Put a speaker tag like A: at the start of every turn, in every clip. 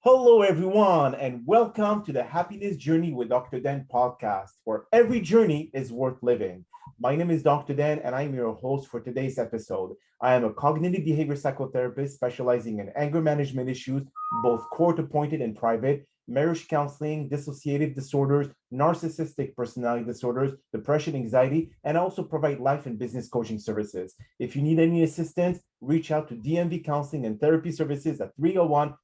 A: Hello, everyone, and welcome to the Happiness Journey with Dr. Dan podcast, where every journey is worth living. My name is Dr. Dan, and I'm your host for today's episode. I am a cognitive behavior psychotherapist specializing in anger management issues, both court-appointed and private, marriage counseling, dissociative disorders, narcissistic personality disorders, depression, anxiety, and I also provide life and business coaching services. If you need any assistance, reach out to DMV Counseling and Therapy Services at 301-325-1550.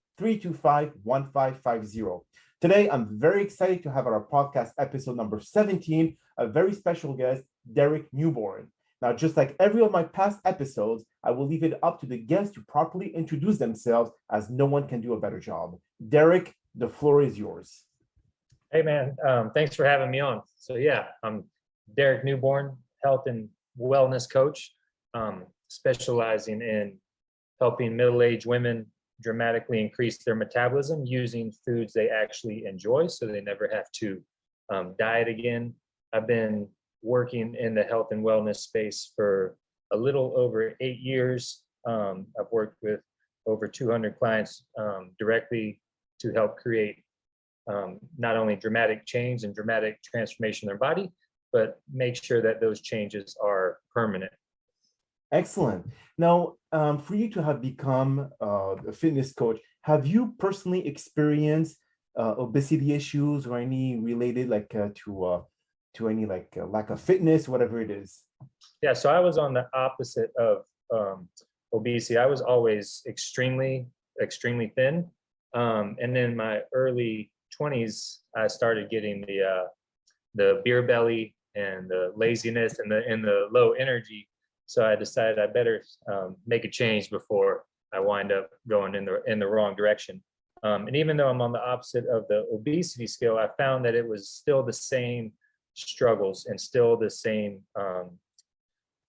A: Today, I'm very excited to have our podcast episode number 17, a very special guest, Derek Newborn. Now, just like every of my past episodes, I will leave it up to the guests to properly introduce themselves, as no one can do a better job. Derek, the floor is yours.
B: Hey, man. Thanks for having me on. So, yeah, I'm Derek Newborn, health and wellness coach, specializing in helping middle-aged women dramatically increase their metabolism using foods they actually enjoy so they never have to diet again. I've been working in the health and wellness space for a little over 8 years. I've worked with over 200 clients directly to help create not only dramatic change and dramatic transformation in their body, but make sure that those changes are permanent.
A: Excellent. Now, for you to have become a fitness coach, have you personally experienced obesity issues or any related to any lack of fitness, whatever it is?
B: Yeah, so I was on the opposite of obesity. I was always extremely thin. And then in my early 20s, I started getting the beer belly and the laziness and the low energy. So I decided I better make a change before I wind up going in the wrong direction. And even though I'm on the opposite of the obesity scale, I found that it was still the same struggles and still the same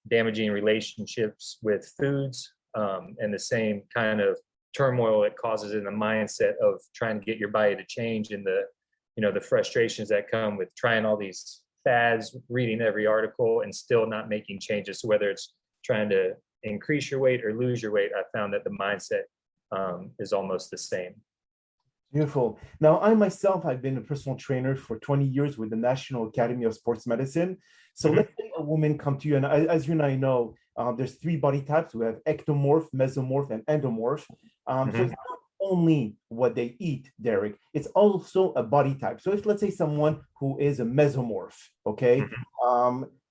B: damaging relationships with foods and the same kind of turmoil it causes in the mindset of trying to get your body to change, and the frustrations that come with trying all these fads, reading every article and still not making changes. So whether it's trying to increase your weight or lose your weight, I found that the mindset is almost the same.
A: Beautiful. Now, I myself, I've been a personal trainer for 20 years with the National Academy of Sports Medicine. So let's say a woman come to you, and as you and I know, there's 3 body types. We have ectomorph, mesomorph, and endomorph. So it's not only what they eat, Derek, it's also a body type. So if, let's say, someone who is a mesomorph, okay,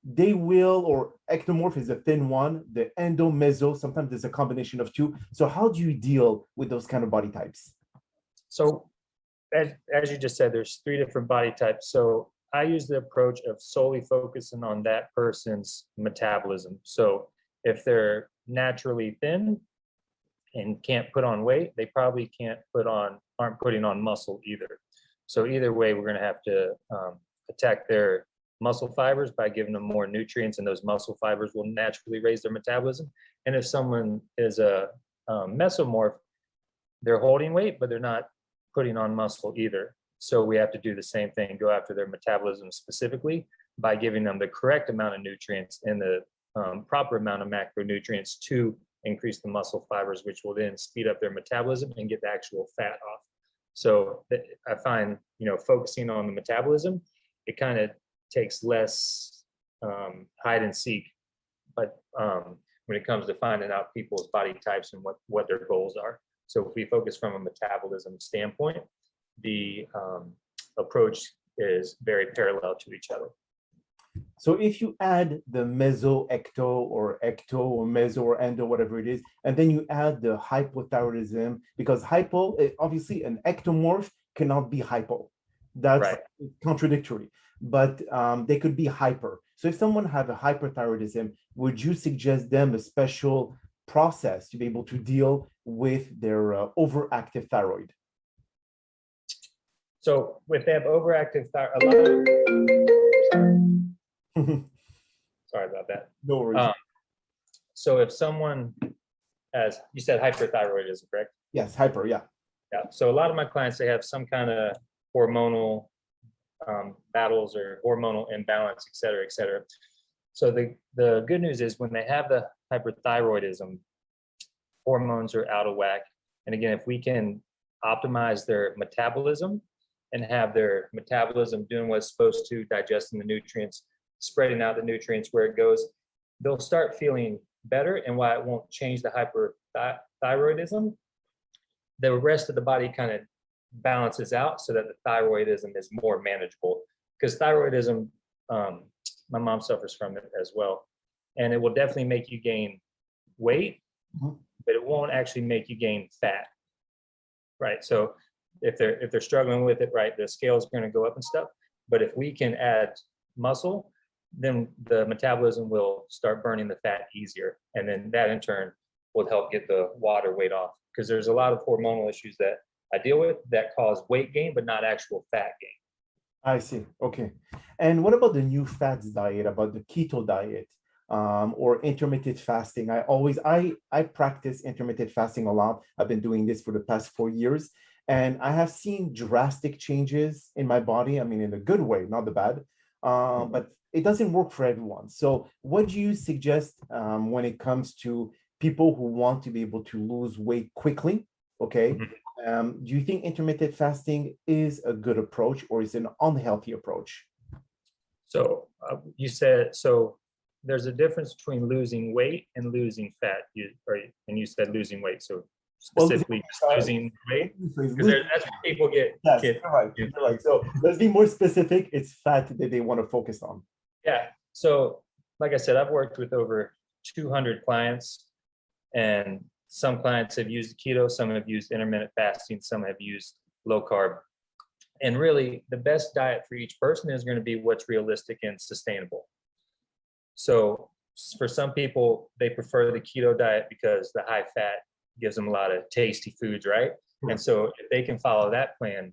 A: they will, or ectomorph is a thin one, the meso, sometimes there's a combination of 2. So how do you deal with those kind of body types?
B: So as you just said, there's 3 different body types. So I use the approach of solely focusing on that person's metabolism. So if they're naturally thin and can't put on weight, they probably aren't putting on muscle either. So either way, we're going to have to attack their muscle fibers by giving them more nutrients, and those muscle fibers will naturally raise their metabolism. And if someone is a mesomorph, they're holding weight, but they're not putting on muscle either. So we have to do the same thing, go after their metabolism specifically by giving them the correct amount of nutrients and the proper amount of macronutrients to increase the muscle fibers, which will then speed up their metabolism and get the actual fat off. So I find, focusing on the metabolism, it kind of takes less hide and seek, but when it comes to finding out people's body types and what their goals are. So if we focus from a metabolism standpoint, the approach is very parallel to each other.
A: So if you add the meso ecto or meso or endo, whatever it is, and then you add the hypothyroidism, because hypo, obviously an ectomorph cannot be hypo. That's right. Contradictory, but they could be hyper. So if someone have a hyperthyroidism, would you suggest them a special process to be able to deal with their overactive thyroid?
B: So if they have overactive thyroid, sorry about that.
A: No worries.
B: So if someone has, you said hyperthyroidism, correct?
A: Yes, hyper, yeah.
B: Yeah. So a lot of my clients, they have some kind of hormonal battles or hormonal imbalance, et cetera, et cetera. So the good news is when they have the hyperthyroidism, hormones are out of whack. And again, if we can optimize their metabolism and have their metabolism doing what it's supposed to, digesting the nutrients, spreading out the nutrients where it goes, they'll start feeling better. And while it won't change the hyperthyroidism, the rest of the body kind of balances out so that the thyroidism is more manageable. Because thyroidism, my mom suffers from it as well. And it will definitely make you gain weight, but it won't actually make you gain fat, right? So if they're struggling with it, right, the scale is going to go up and stuff. But if we can add muscle, then the metabolism will start burning the fat easier. And then that in turn will help get the water weight off. Because there's a lot of hormonal issues that I deal with that cause weight gain, but not actual fat gain.
A: I see. Okay. And what about the new fads diet, about the keto diet, or intermittent fasting? I practice intermittent fasting a lot. I've been doing this for the past 4 years, and I have seen drastic changes in my body. I mean, in a good way, not the bad, but it doesn't work for everyone. So what do you suggest when it comes to people who want to be able to lose weight quickly? Okay. Do you think intermittent fasting is a good approach, or is it an unhealthy approach?
B: So you said, so there's a difference between losing weight and losing fat. And you said losing weight. So specifically losing weight, because that's what people get.
A: Yes, you're right. So let's be more specific. It's fat that they want to focus on.
B: Yeah. So like I said, I've worked with over 200 clients, and some clients have used keto, some have used intermittent fasting, some have used low carb. And really, the best diet for each person is going to be what's realistic and sustainable. So for some people, they prefer the keto diet because the high fat gives them a lot of tasty foods, right? And so if they can follow that plan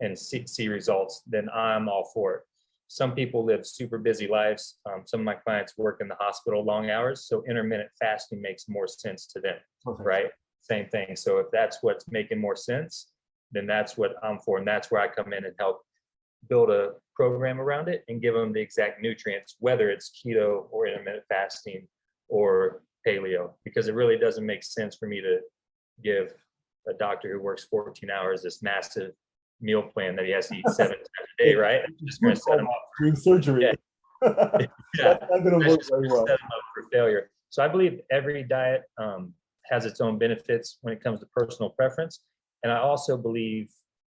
B: and see results, then I'm all for it. Some people live super busy lives. Some of my clients work in the hospital long hours, so intermittent fasting makes more sense to them, right? Same thing. So if that's what's making more sense, then that's what I'm for. And that's where I come in and help build a program around it and give them the exact nutrients, whether it's keto or intermittent fasting or paleo, because it really doesn't make sense for me to give a doctor who works 14 hours this massive meal plan that he has to eat 7 times a day, right? I'm just going to set him up
A: doing surgery.
B: Yeah.
A: Yeah. That's not going to work very well.
B: Set him up for failure. So I believe every diet has its own benefits when it comes to personal preference. And I also believe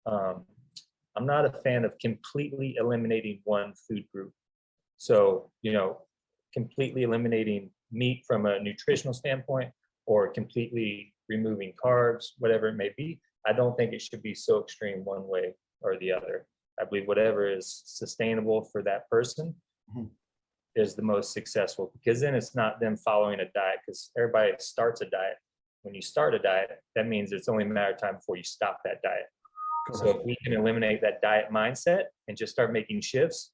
B: I'm not a fan of completely eliminating one food group. So, completely eliminating meat from a nutritional standpoint, or completely removing carbs, whatever it may be. I don't think it should be so extreme one way or the other. I believe whatever is sustainable for that person is the most successful, because then it's not them following a diet, because everybody starts a diet. When you start a diet, that means it's only a matter of time before you stop that diet. So if we can eliminate that diet mindset and just start making shifts,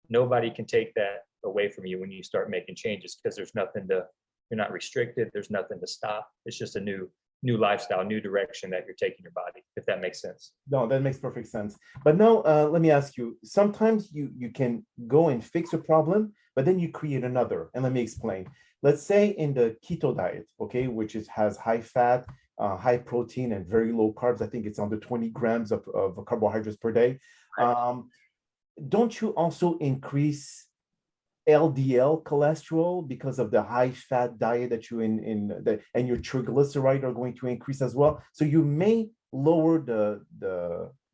B: nobody can take that away from you when you start making changes, because there's nothing to, you're not restricted, there's nothing to stop. It's just a new lifestyle, new direction that you're taking your body, if that makes sense.
A: No, that makes perfect sense. But now let me ask you, sometimes you can go and fix a problem, but then you create another. And let me explain. Let's say in the keto diet, okay, which has high fat, high protein, and very low carbs. I think it's under 20 grams of carbohydrates per day. Don't you also increase LDL cholesterol because of the high fat diet that you and your triglyceride are going to increase as well? So you may lower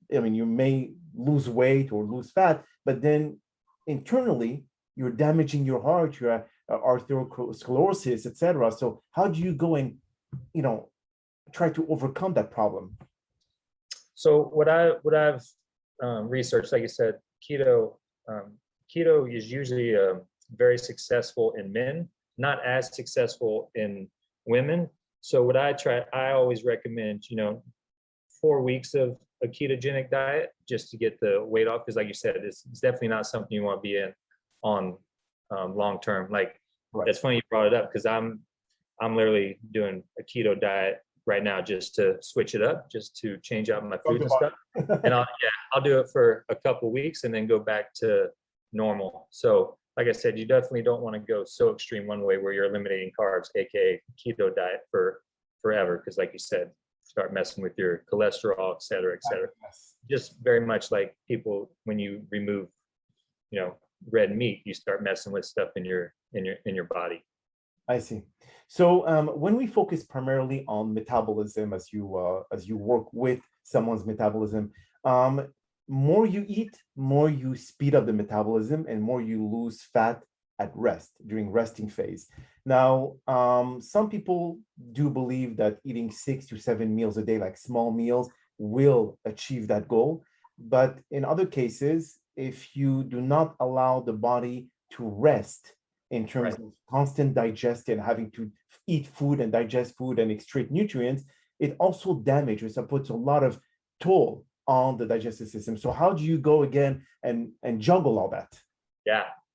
A: you may lose weight or lose fat, but then internally you're damaging your heart, your arteriosclerosis, etc. So how do you go and try to overcome that problem?
B: So what I've researched, like I said, keto is usually very successful in men, not as successful in women. So what I always recommend, 4 weeks of a ketogenic diet just to get the weight off, because like you said, it's definitely not something you want to be in on long term. Like, It's funny you brought it up, because I'm literally doing a keto diet right now just to switch it up, just to change out my food and stuff. And I'll do it for a couple weeks and then go back to normal. So like I said, you definitely don't want to go so extreme one way where you're eliminating carbs, aka keto diet, for forever, because like you said, start messing with your cholesterol, et cetera, et cetera.
A: Yes.
B: Just very much like people, when you remove, red meat, you start messing with stuff in your body.
A: I see. So when we focus primarily on metabolism, as you work with someone's metabolism, more you eat, more you speed up the metabolism, and more you lose fat at rest during resting phase. Now, some people do believe that eating 6 to 7 meals a day, like small meals, will achieve that goal. But in other cases, if you do not allow the body to rest in terms
B: Right.
A: of constant digestion, having to eat food and digest food and extract nutrients, it also damages and puts a lot of toll on the digestive system. So how do you go again and juggle all that?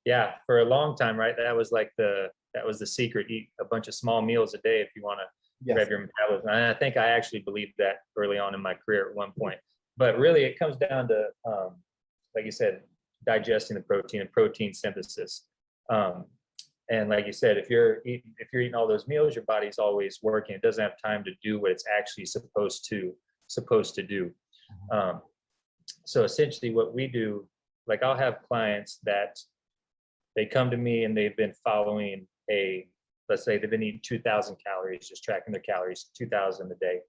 B: Yeah. For a long time, right? That was the secret. Eat a bunch of small meals a day if you want to
A: Yes.
B: rev your metabolism. And I think I actually believed that early on in my career at one point. But really, it comes down to, like you said, digesting the protein and protein synthesis. And like you said, if you're eating all those meals, your body's always working. It doesn't have time to do what it's actually supposed to do. So essentially, what we do, like I'll have clients that they come to me and they've been following let's say they've been eating 2,000 calories, just tracking their calories, 2,000 a day.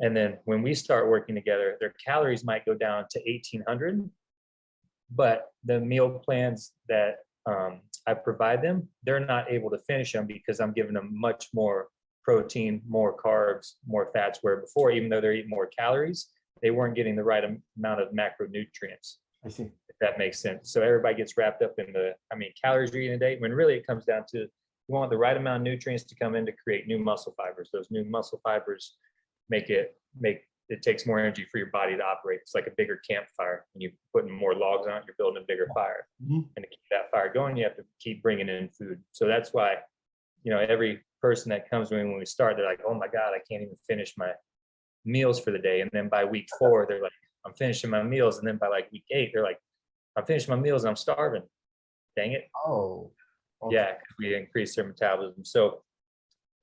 B: And then when we start working together, their calories might go down to 1,800, but the meal plans that I provide them, they're not able to finish them because I'm giving them much more protein, more carbs, more fats, where before, even though they're eating more calories, they weren't getting the right amount of macronutrients.
A: I see.
B: If that makes sense. So everybody gets wrapped up in how many calories you're eating a day, when really it comes down to you want the right amount of nutrients to come in to create new muscle fibers. Those new muscle fibers it takes more energy for your body to operate. It's like a bigger campfire. When you putting more logs on it, you're building a bigger fire.
A: Mm-hmm.
B: And to keep that fire going, you have to keep bringing in food. So that's why, every person that comes to me when we start, they're like, oh my God, I can't even finish my meals for the day. And then by week 4, they're like, I'm finishing my meals. And then by like week 8, they're like, I'm finishing my meals and I'm starving. Dang it.
A: Oh, okay.
B: Yeah, because we increase their metabolism. So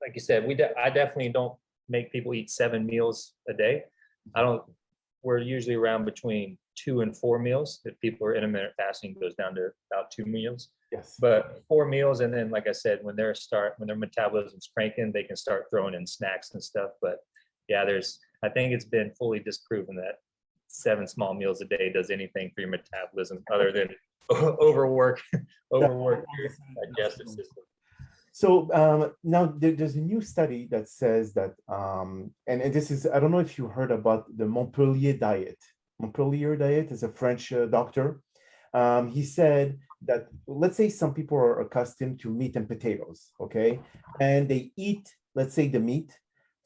B: like you said, I definitely don't make people eat 7 meals a day. We're usually around between 2 and 4 meals. If people are intermittent fasting, it goes down to about 2 meals.
A: Yes.
B: But 4 meals, and then like I said, when their metabolism's cranking, they can start throwing in snacks and stuff. But yeah, I think it's been fully disproven that 7 small meals a day does anything for your metabolism other than overwork your digestive system.
A: So now there's a new study that says that, and this is, I don't know if you heard about the Montpellier diet. Montpellier diet is a French doctor. He said that, let's say some people are accustomed to meat and potatoes, okay? And they eat, let's say, the meat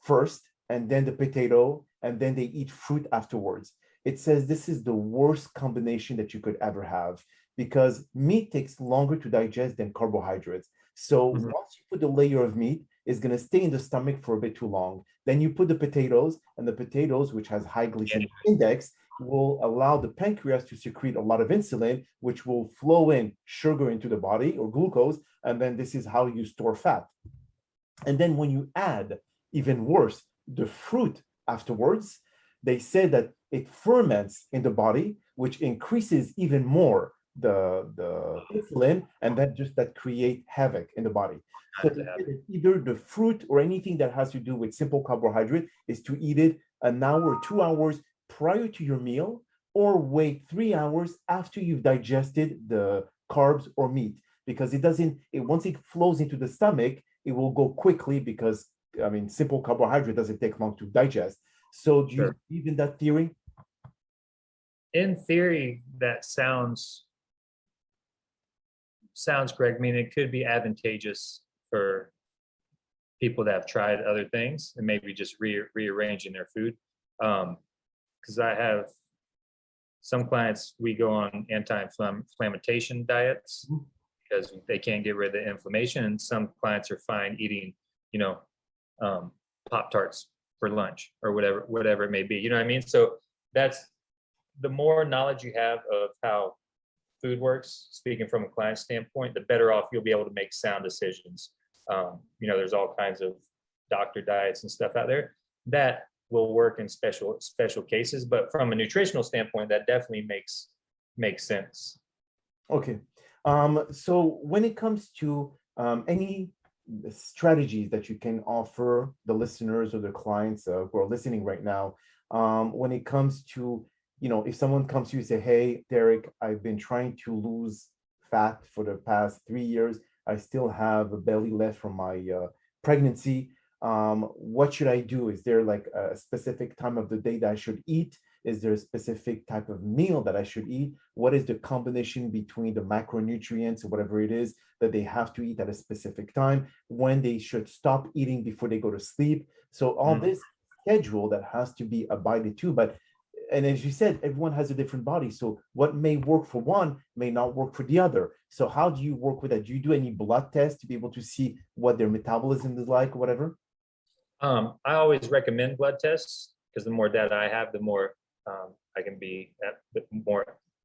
A: first, and then the potato, and then they eat fruit afterwards. It says this is the worst combination that you could ever have because meat takes longer to digest than carbohydrates. So once you put the layer of meat, it's going to stay in the stomach for a bit too long. Then you put the potatoes, and the potatoes, which has high glycemic index, will allow the pancreas to secrete a lot of insulin, which will flow in sugar into the body or glucose. And then this is how you store fat. And then when you add, even worse, the fruit afterwards, they say that it ferments in the body, which increases even more the insulin, and that create havoc in the body. So either the fruit or anything that has to do with simple carbohydrate is to eat it an hour, 2 hours prior to your meal, or wait 3 hours after you've digested the carbs or meat, because once it flows into the stomach, it will go quickly because simple carbohydrate doesn't take long to digest. So do you believe in that theory?
B: In theory, that sounds correct. I mean, it could be advantageous for people that have tried other things and maybe just rearranging their food. Because I have some clients, we go on anti-inflammation diets because they can't get rid of the inflammation. And some clients are fine eating, Pop-Tarts for lunch or whatever it may be. You know what I mean? So that's the more knowledge you have of how food works, speaking from a client standpoint, the better off you'll be able to make sound decisions. There's all kinds of doctor diets and stuff out there. that will work in special cases. But from a nutritional standpoint, that definitely makes sense.
A: Okay. So when it comes to any strategies that you can offer the listeners or the clients who are listening right now, when it comes to, if someone comes to you and say, hey, Derek, I've been trying to lose fat for the past 3 years. I still have a belly left from my pregnancy. What should I do? Is there like a specific time of the day that I should eat? Is there a specific type of meal that I should eat? What is the combination between the macronutrients or whatever it is that they have to eat at a specific time? When they should stop eating before they go to sleep? So all this schedule that has to be abided to. And as you said, everyone has a different body. So what may work for one may not work for the other. So how do you work with that? Do you do any blood tests to be able to see what their metabolism is like or whatever?
B: I always recommend blood tests because the more data I have, the more I can be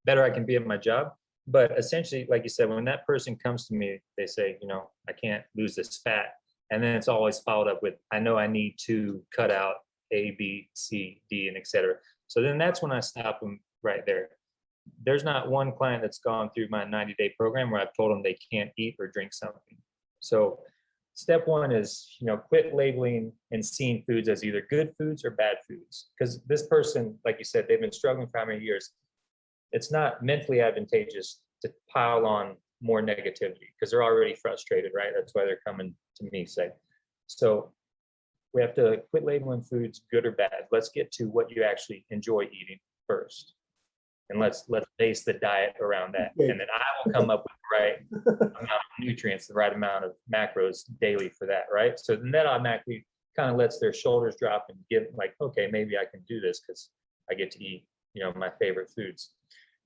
B: better I can be at my job. But essentially, like you said, when that person comes to me, they say, I can't lose this fat. And then it's always followed up with, I know I need to cut out A, B, C, D, and et cetera. So then that's when I stop them right there. There's not one client that's gone through my 90-day program where I've told them they can't eat or drink something. So step one is, quit labeling and seeing foods as either good foods or bad foods. Because this person, like you said, they've been struggling for how many years? It's not mentally advantageous to pile on more negativity because they're already frustrated, right? That's why they're coming to me, say. So we have to quit labeling foods good or bad. Let's get to what you actually enjoy eating first. And let's base the diet around that. Okay. And then I will come up with the right amount of nutrients, the right amount of macros daily for that, right? So then that automatically kind of lets their shoulders drop and give like, okay, maybe I can do this because I get to eat, my favorite foods.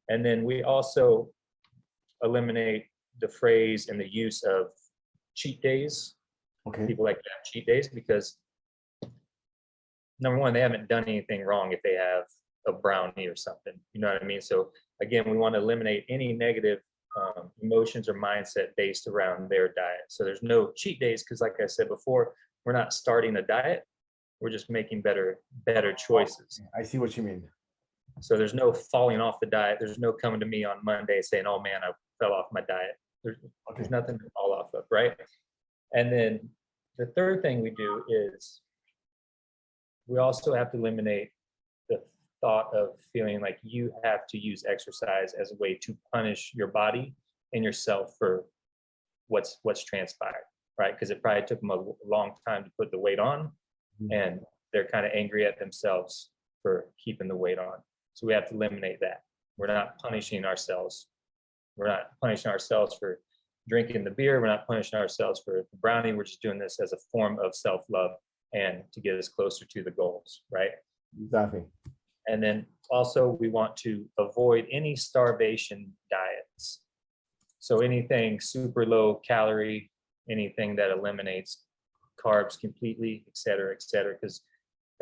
B: And then we also eliminate the phrase and the use of cheat days. Okay. People like to have cheat days because number one, they haven't done anything wrong if they have a brownie or something, you know what I mean? So again, we want to eliminate any negative emotions or mindset based around their diet. So there's no cheat days because like I said before, we're not starting a diet. We're just making better choices.
A: I see what you mean.
B: So there's no falling off the diet. There's no coming to me on Monday saying, oh man, I fell off my diet. There's nothing to fall off of, right? And then the third thing we do is we also have to eliminate the thought of feeling like you have to use exercise as a way to punish your body and yourself for what's transpired, right? Because it probably took them a long time to put the weight on, and they're kind of angry at themselves for keeping the weight on. So we have to eliminate that. We're not punishing ourselves. We're not punishing ourselves for drinking the beer. We're not punishing ourselves for the brownie. We're just doing this as a form of self-love and to get us closer to the goals, right?
A: Exactly.
B: And then also we want to avoid any starvation diets. So anything super low calorie, anything that eliminates carbs completely, et cetera, because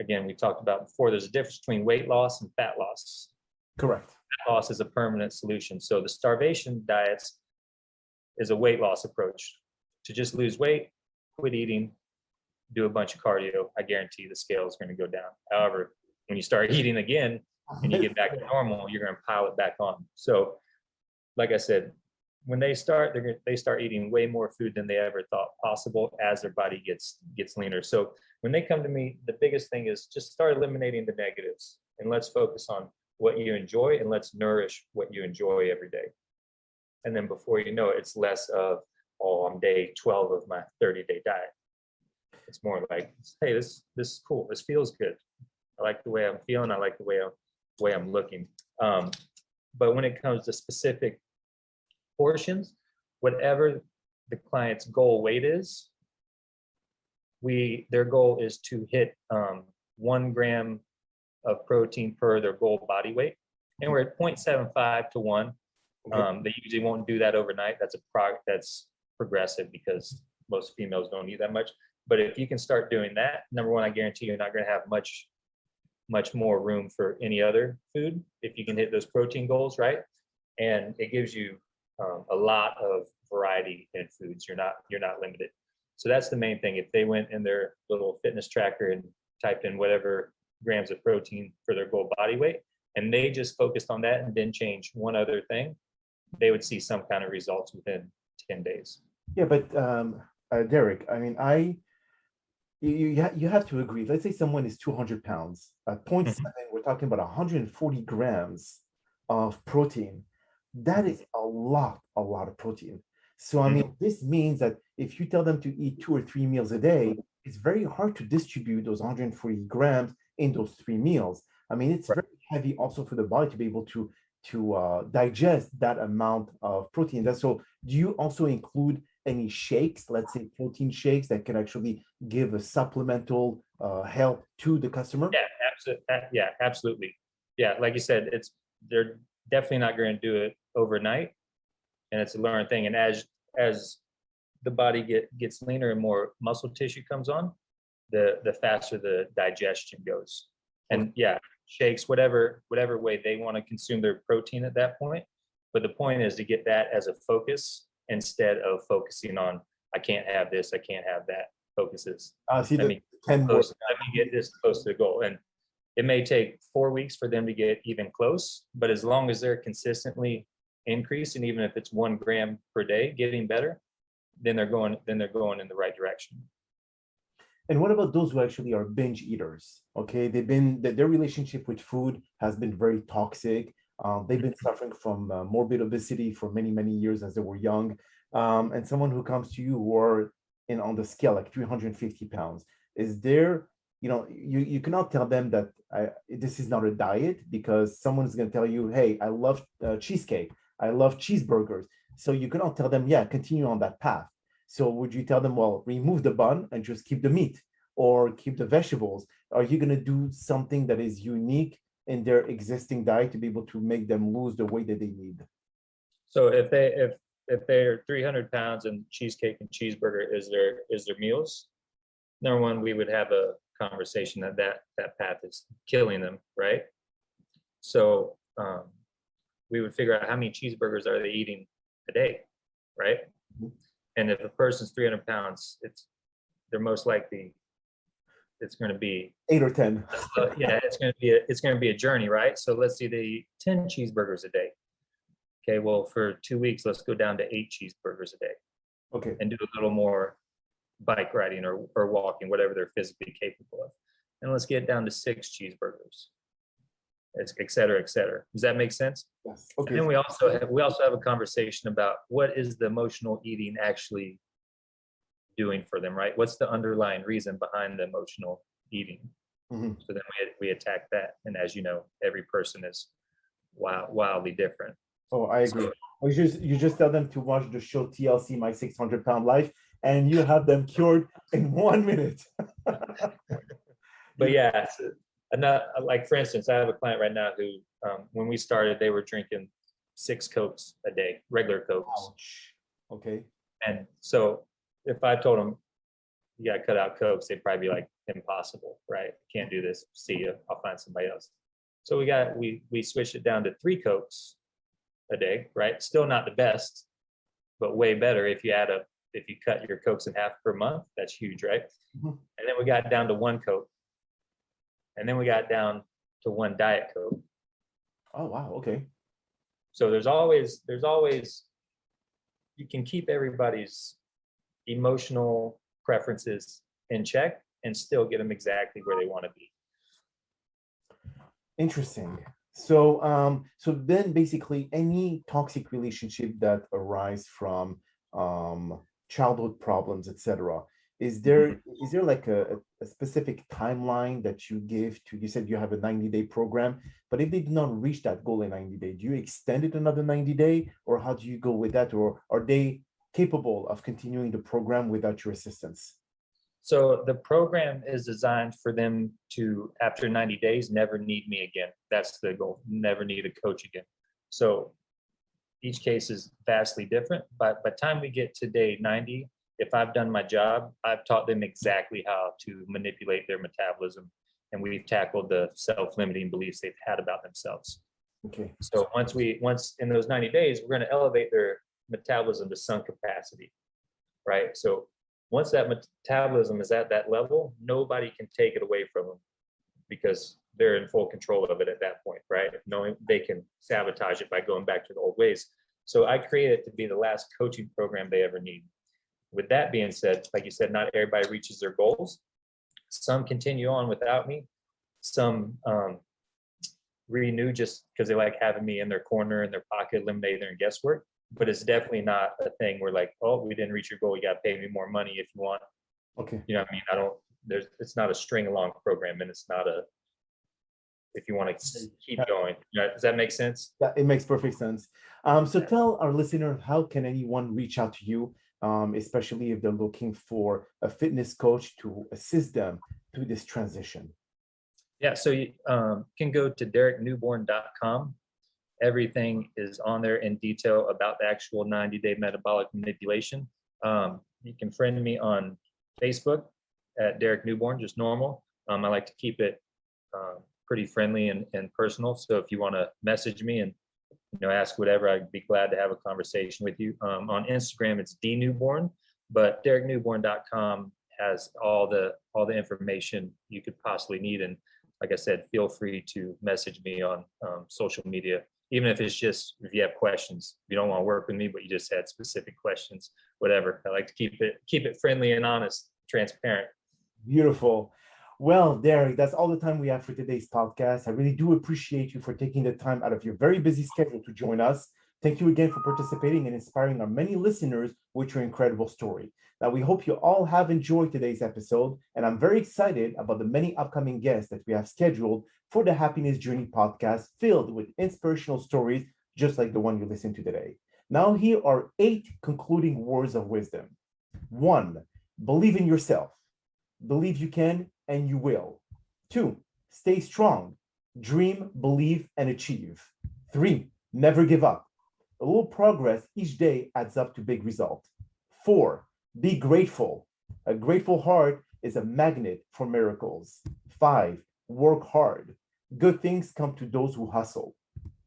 B: again, we talked about before, there's a difference between weight loss and fat loss.
A: Correct.
B: Fat loss is a permanent solution. So the starvation diets is a weight loss approach. To just lose weight, quit eating, do a bunch of cardio, I guarantee the scale is going to go down. However, when you start eating again and you get back to normal, you're going to pile it back on. So like I said, when they start, they start eating way more food than they ever thought possible as their body gets leaner. So when they come to me, the biggest thing is just start eliminating the negatives and let's focus on what you enjoy and let's nourish what you enjoy every day. And then before you know it, it's less of, oh, I'm day 12 of my 30-day diet. It's more like, hey, this is cool. This feels good. I like the way I'm feeling. I like the way I'm looking. But when it comes to specific portions, whatever the client's goal weight is, their goal is to hit 1 gram of protein per their goal body weight. And we're at 0.75 to 1. Okay. They usually won't do that overnight. That's progressive because most females don't eat that much. But if you can start doing that, number one, I guarantee you're not going to have much more room for any other food if you can hit those protein goals, right? And it gives you a lot of variety in foods. You're not limited. So that's the main thing. If they went in their little fitness tracker and typed in whatever grams of protein for their goal body weight, and they just focused on that and didn't change one other thing, they would see some kind of results within 10 days.
A: Yeah, but Derek, I mean, you have to agree. Let's say someone is 200 pounds. At 0.7, we're talking about 140 grams of protein. That is a lot of protein. So, I mean, this means that if you tell them to eat 2 or 3 meals a day, it's very hard to distribute those 140 grams in those 3 meals. I mean, it's very heavy also for the body to be able to digest that amount of protein. So, do you also include any shakes, let's say protein shakes that can actually give a supplemental help to the customer?
B: Yeah, absolutely. Yeah, absolutely. Yeah, like you said, they're definitely not going to do it overnight, and it's a learned thing. And as the body gets leaner and more muscle tissue comes on, the faster the digestion goes. And yeah, shakes, whatever way they want to consume their protein at that point. But the point is to get that as a focus instead of focusing on, I can't have this, I can't have that. Focuses. Let me get this close to the goal. And it may take 4 weeks for them to get even close, but as long as they're consistently increasing, even if it's 1 gram per day, getting better, then they're going in the right direction.
A: And what about those who actually are binge eaters? Okay, their relationship with food has been very toxic. They've been suffering from morbid obesity for many years as they were young. And someone who comes to you who are on the scale like 350 pounds, is there, you cannot tell them that this is not a diet, because someone's going to tell you, hey, I love cheesecake, I love cheeseburgers. So you cannot tell them, yeah, continue on that path. So would you tell them, well, remove the bun and just keep the meat or keep the vegetables? Are you going to do something that is unique in their existing diet to be able to make them lose the weight that they need?
B: So if they're 300 pounds and cheesecake and cheeseburger is their meals, number one, we would have a conversation that path is killing them, right? So we would figure out how many cheeseburgers are they eating a day, right? And if a person's 300 pounds, they're most likely, it's going to be
A: 8 or 10.
B: Yeah, it's going to be a journey, right? So let's say they eat 10 cheeseburgers a day. Okay, well, for 2 weeks, let's go down to 8 cheeseburgers a day.
A: Okay.
B: And do a little more bike riding or walking, whatever they're physically capable of. And let's get down to 6 cheeseburgers, et cetera, et cetera. Does that make sense?
A: Yes. Okay.
B: And then we also have a conversation about what is the emotional eating actually doing for them, right? What's the underlying reason behind the emotional eating? So then we attack that. And as you know, every person is wildly different.
A: Oh, I agree. You just tell them to watch the show TLC, My 600-Pound Life, and you have them cured in 1 minute.
B: But yeah, like for instance, I have a client right now who, when we started, they were drinking 6 Cokes a day, regular Cokes.
A: Ouch. Okay.
B: And so if I told them, you got to cut out Cokes, they'd probably be like, impossible, right? Can't do this. See you. I'll find somebody else. So we switched it down to 3 Cokes a day, right? Still not the best, but way better. If you cut your Cokes in half per month, that's huge, right? And then we got down to 1 Coke. And then we got down to 1 Diet Coke.
A: Oh, wow. Okay.
B: So there's always, you can keep everybody's emotional preferences in check and still get them exactly where they want to be.
A: Interesting. So then basically any toxic relationship that arise from childhood problems, etc., is there like a specific timeline that you give to? You said you have a 90-day program, but if they do not reach that goal in 90 days, do you extend it another 90 days, or how do you go with that? Or are they capable of continuing the program without your assistance?
B: So the program is designed for them to, after 90 days, never need me again. That's the goal. Never need a coach again. So each case is vastly different. But by the time we get to day 90, if I've done my job, I've taught them exactly how to manipulate their metabolism, and we've tackled the self-limiting beliefs they've had about themselves.
A: Okay.
B: So once in those 90 days, we're going to elevate their metabolism to some capacity, right? So once that metabolism is at that level, nobody can take it away from them because they're in full control of it at that point, right? Knowing they can sabotage it by going back to the old ways. So I created it to be the last coaching program they ever need. With that being said, like you said, not everybody reaches their goals. Some continue on without me. Some renew just because they like having me in their corner, in their pocket, eliminate their guesswork. But it's definitely not a thing where like, oh, we didn't reach your goal, you got to pay me more money if you want.
A: Okay.
B: You know what I mean? It's not a string along program, and it's not if you want to keep going. Does that make sense?
A: Yeah, it makes perfect sense. So tell our listener, how can anyone reach out to you, especially if they're looking for a fitness coach to assist them through this transition?
B: Yeah, so you can go to dereknewborn.com. Everything is on there in detail about the actual 90-day metabolic manipulation. You can friend me on Facebook at Derek Newborn, just normal. I like to keep it pretty friendly and personal. So if you want to message me and ask whatever, I'd be glad to have a conversation with you. On Instagram, it's dnewborn, but dereknewborn.com has all the information you could possibly need. And like I said, feel free to message me on social media, even if it's just if you have questions. If you don't want to work with me, but you just had specific questions, whatever. I like to keep it friendly and honest, transparent.
A: Beautiful. Well, Derek, that's all the time we have for today's podcast. I really do appreciate you for taking the time out of your very busy schedule to join us. Thank you again for participating and inspiring our many listeners with your incredible story. Now, we hope you all have enjoyed today's episode, and I'm very excited about the many upcoming guests that we have scheduled for the Happiness Journey podcast, filled with inspirational stories just like the one you listened to today. Now, here are 8 concluding words of wisdom. 1, believe in yourself. Believe you can and you will. 2, stay strong. Dream, believe, and achieve. 3, never give up. A little progress each day adds up to big results. 4, be grateful. A grateful heart is a magnet for miracles. 5, work hard. Good things come to those who hustle.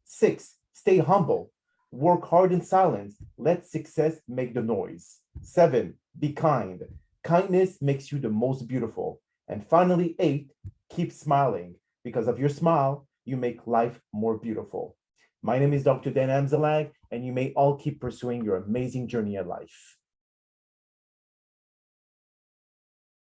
A: 6, stay humble. Work hard in silence. Let success make the noise. 7, be kind. Kindness makes you the most beautiful. And finally, 8, keep smiling. Because of your smile, you make life more beautiful. My name is Dr. Dan Amzalag, and you may all keep pursuing your amazing journey in life.